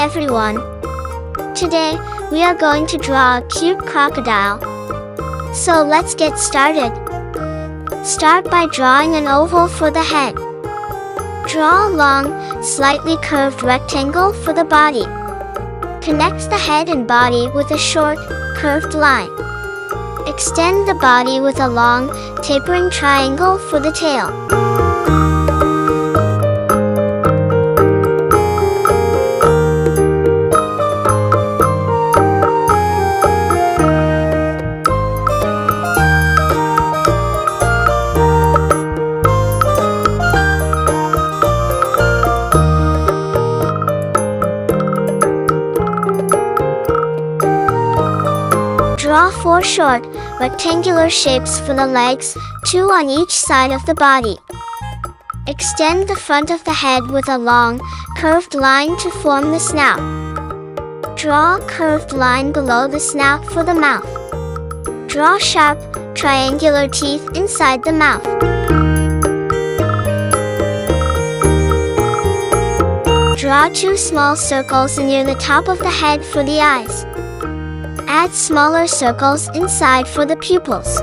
everyone! Today, we are going to draw a cute crocodile. So let's get started. Start by drawing an oval for the head. Draw a long, slightly curved rectangle for the body. Connect the head and body with a short, curved line. Extend the body with a long, tapering triangle for the tail. Draw 4 short, rectangular shapes for the legs, 2 on each side of the body. Extend the front of the head with a long, curved line to form the snout. Draw a curved line below the snout for the mouth. Draw sharp, triangular teeth inside the mouth. Draw 2 small circles near the top of the head for the eyes. Add smaller circles inside for the pupils.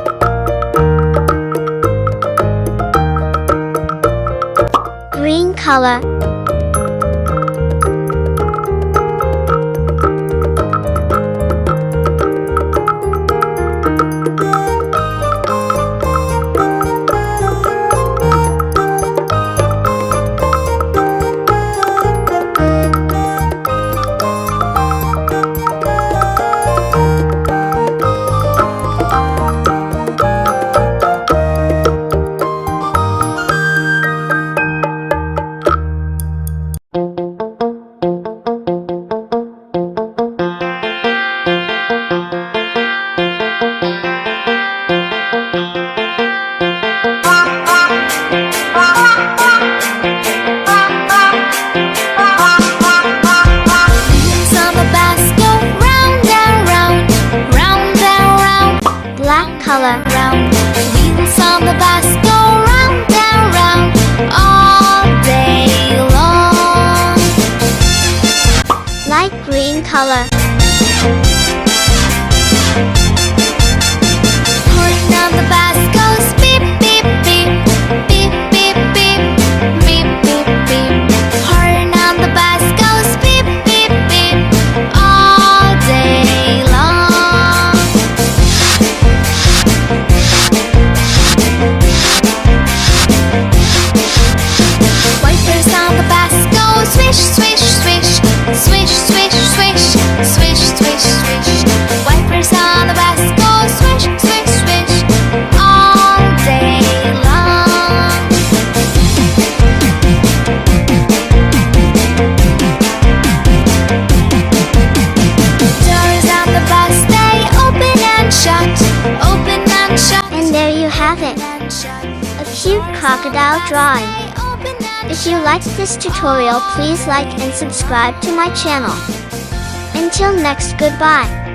Green color. Color. Round. Wheels on the bus go round and round all day long. Light green color. Horn on the bus goes beep beep beep, beep beep beep, beep beep beep. Horn on the bus goes beep beep beep all day long. Wipers on the bus go swish, swish, swish, swish, swish, swish, swish, swish, swish. Wipers on the bus go swish, swish, swish all day long. Doors on the bus, they open and shut, open and shut. And there you have it, a cute crocodile drawing. If you liked this tutorial, please like and subscribe to my channel. Until next, goodbye.